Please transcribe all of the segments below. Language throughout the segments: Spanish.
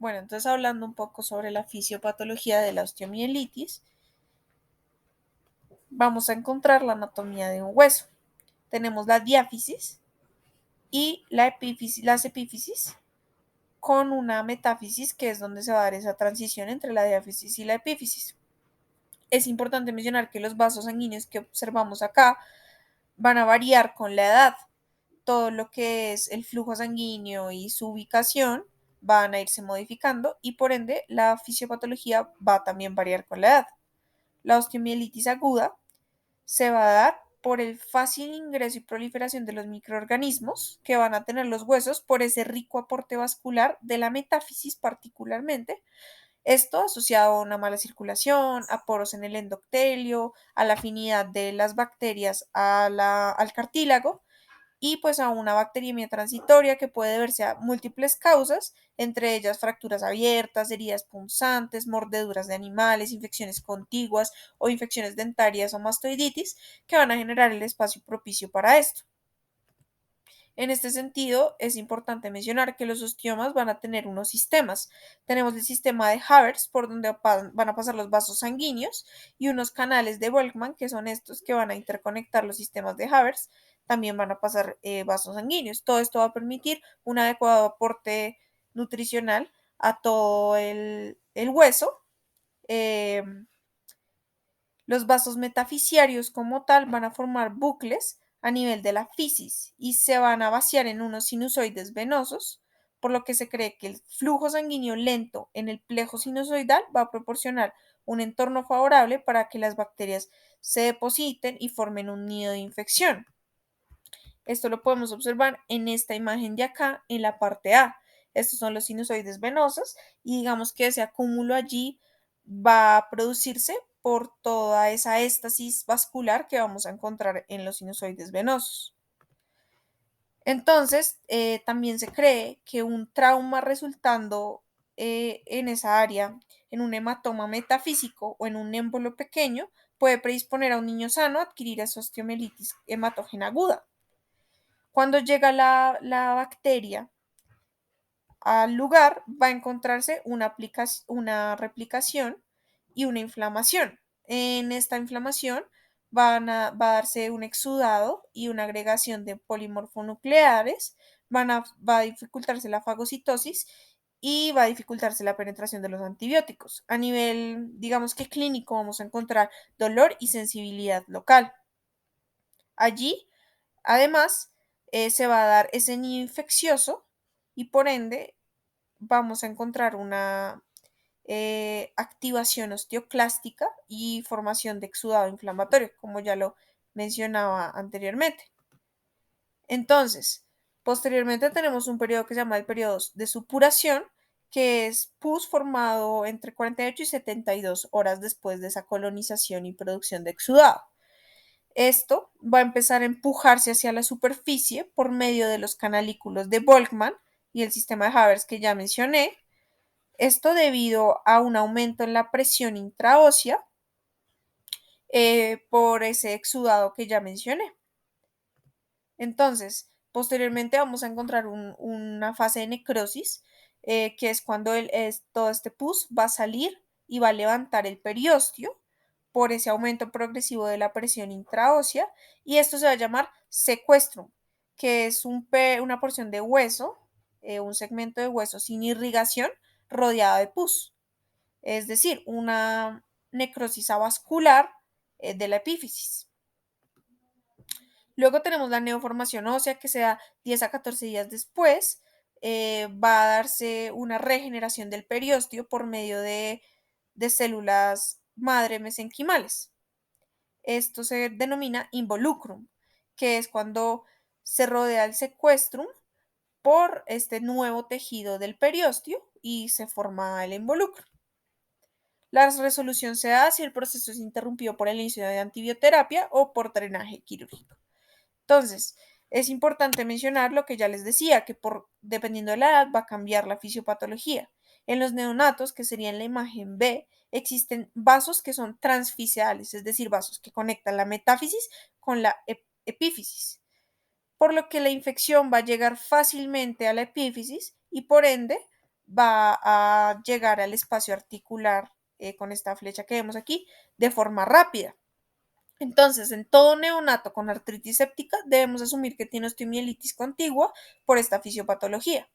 Bueno, entonces hablando un poco sobre la fisiopatología de la osteomielitis, vamos a encontrar la anatomía de un hueso. Tenemos la diáfisis y las epífisis con una metáfisis, que es donde se va a dar esa transición entre la diáfisis y la epífisis. Es importante mencionar que los vasos sanguíneos que observamos acá van a variar con la edad. Todo lo que es el flujo sanguíneo y su ubicación van a irse modificando y por ende la fisiopatología va a también variar con la edad. La osteomielitis aguda se va a dar por el fácil ingreso y proliferación de los microorganismos que van a tener los huesos por ese rico aporte vascular de la metáfisis particularmente. Esto asociado a una mala circulación, a poros en el endoctelio, a la afinidad de las bacterias al cartílago y pues a una bacteriemia transitoria que puede deberse a múltiples causas, entre ellas fracturas abiertas, heridas punzantes, mordeduras de animales, infecciones contiguas o infecciones dentarias o mastoiditis que van a generar el espacio propicio para esto. En este sentido, es importante mencionar que los osteomas van a tener unos sistemas. Tenemos el sistema de Havertz, por donde van a pasar los vasos sanguíneos, y unos canales de Volkmann, que son estos que van a interconectar los sistemas de Havertz. También van a pasar vasos sanguíneos. Todo esto va a permitir un adecuado aporte nutricional a todo el hueso. Eh, los vasos metafisiarios como tal van a formar bucles a nivel de la fisis y se van a vaciar en unos sinusoides venosos, por lo que se cree que el flujo sanguíneo lento en el plejo sinusoidal va a proporcionar un entorno favorable para que las bacterias se depositen y formen un nido de infección. Esto lo podemos observar en esta imagen de acá, en la parte A. Estos son los sinusoides venosos y digamos que ese acúmulo allí va a producirse por toda esa éstasis vascular que vamos a encontrar en los sinusoides venosos. Entonces, también se cree que un trauma resultando en esa área, en un hematoma metafísico o en un émbolo pequeño, puede predisponer a un niño sano a adquirir esa osteomielitis hematógena aguda. Cuando llega la bacteria al lugar, va a encontrarse una replicación y una inflamación. En esta inflamación va a darse un exudado y una agregación de polimorfonucleares, va a dificultarse la fagocitosis y va a dificultarse la penetración de los antibióticos. A nivel, digamos que clínico, vamos a encontrar dolor y sensibilidad local. Allí además, se va a dar ese nido infeccioso y por ende vamos a encontrar una activación osteoclástica y formación de exudado inflamatorio, como ya lo mencionaba anteriormente. Entonces, posteriormente tenemos un periodo que se llama el periodo de supuración, que es pus formado entre 48 y 72 horas después de esa colonización y producción de exudado. Esto va a empezar a empujarse hacia la superficie por medio de los canalículos de Volkmann y el sistema de Havertz que ya mencioné. Esto debido a un aumento en la presión intraósea por ese exudado que ya mencioné. Entonces, posteriormente vamos a encontrar una fase de necrosis, que es cuando todo este pus va a salir y va a levantar el periósteo por ese aumento progresivo de la presión intraósea y esto se va a llamar secuestrum, que es una porción de hueso, un segmento de hueso sin irrigación rodeada de pus, es decir, una necrosis avascular de la epífisis. Luego tenemos la neoformación ósea que se da 10 a 14 días después. Va a darse una regeneración del periósteo por medio de células madre mesenquimales. Esto se denomina involucrum, que es cuando se rodea el sequestrum por este nuevo tejido del periósteo y se forma el involucro. La resolución se da si el proceso es interrumpido por el inicio de antibioterapia o por drenaje quirúrgico. Entonces, es importante mencionar lo que ya les decía, que dependiendo de la edad va a cambiar la fisiopatología. En los neonatos, que sería en la imagen B, existen vasos que son transfisiales, es decir, vasos que conectan la metáfisis con la epífisis, por lo que la infección va a llegar fácilmente a la epífisis y por ende va a llegar al espacio articular con esta flecha que vemos aquí de forma rápida. Entonces, en todo neonato con artritis séptica debemos asumir que tiene osteomielitis contigua por esta fisiopatología.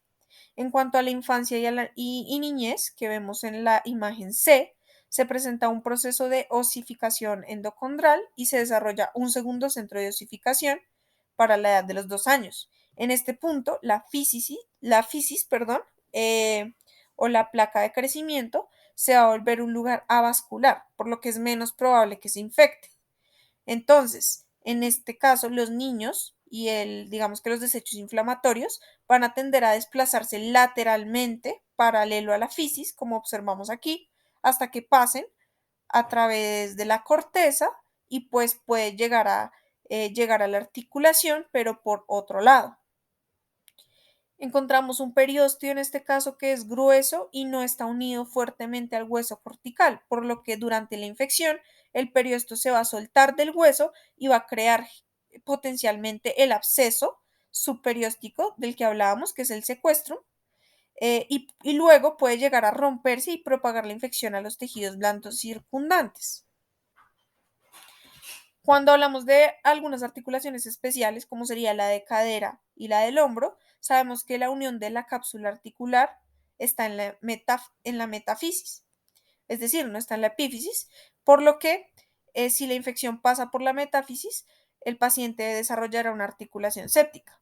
En cuanto a la infancia y niñez, que vemos en la imagen C, se presenta un proceso de osificación endocondral y se desarrolla un segundo centro de osificación para la edad de los 2 años. En este punto, la fisis, eh, o la placa de crecimiento se va a volver un lugar avascular, por lo que es menos probable que se infecte. Entonces, en este caso, los niños y digamos que los desechos inflamatorios van a tender a desplazarse lateralmente, paralelo a la fisis, como observamos aquí, hasta que pasen a través de la corteza y pues puede llegar a la articulación, pero por otro lado. Encontramos un periósteo en este caso que es grueso y no está unido fuertemente al hueso cortical, por lo que durante la infección el periósteo se va a soltar del hueso y va a crear potencialmente el absceso subperióstico del que hablábamos, que es el secuestrum, y luego puede llegar a romperse y propagar la infección a los tejidos blandos circundantes. Cuando hablamos de algunas articulaciones especiales, como sería la de cadera y la del hombro, sabemos que la unión de la cápsula articular está en la metafisis, es decir, no está en la epífisis, por lo que si la infección pasa por la metáfisis, el paciente desarrollará una articulación séptica.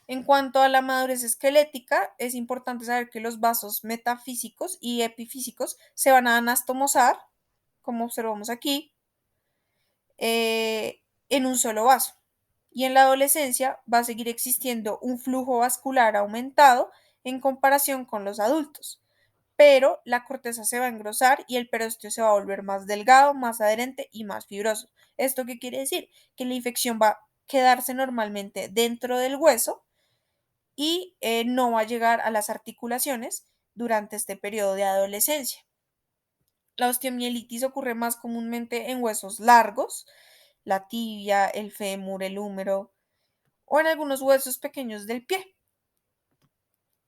En cuanto a la madurez esquelética, es importante saber que los vasos metafísicos y epifísicos se van a anastomosar, como observamos aquí, en un solo vaso. Y en la adolescencia va a seguir existiendo un flujo vascular aumentado en comparación con los adultos, pero la corteza se va a engrosar y el periósteo se va a volver más delgado, más adherente y más fibroso. ¿Esto qué quiere decir? Que la infección va a quedarse normalmente dentro del hueso y no va a llegar a las articulaciones durante este periodo de adolescencia. La osteomielitis ocurre más comúnmente en huesos largos, la tibia, el fémur, el húmero o en algunos huesos pequeños del pie.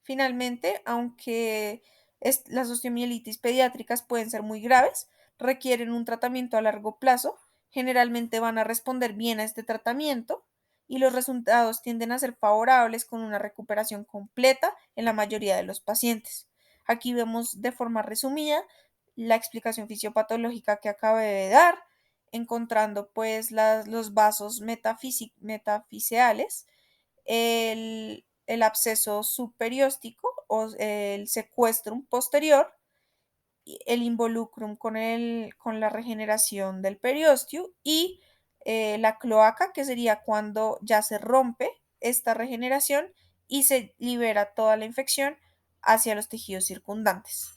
Finalmente, aunque las osteomielitis pediátricas pueden ser muy graves, requieren un tratamiento a largo plazo, generalmente van a responder bien a este tratamiento y los resultados tienden a ser favorables con una recuperación completa en la mayoría de los pacientes. Aquí vemos de forma resumida la explicación fisiopatológica que acabé de dar, encontrando pues los vasos metafiseales, el absceso subperióstico o el secuestrum posterior, el involucrum con la regeneración del periósteo y la cloaca, que sería cuando ya se rompe esta regeneración y se libera toda la infección hacia los tejidos circundantes.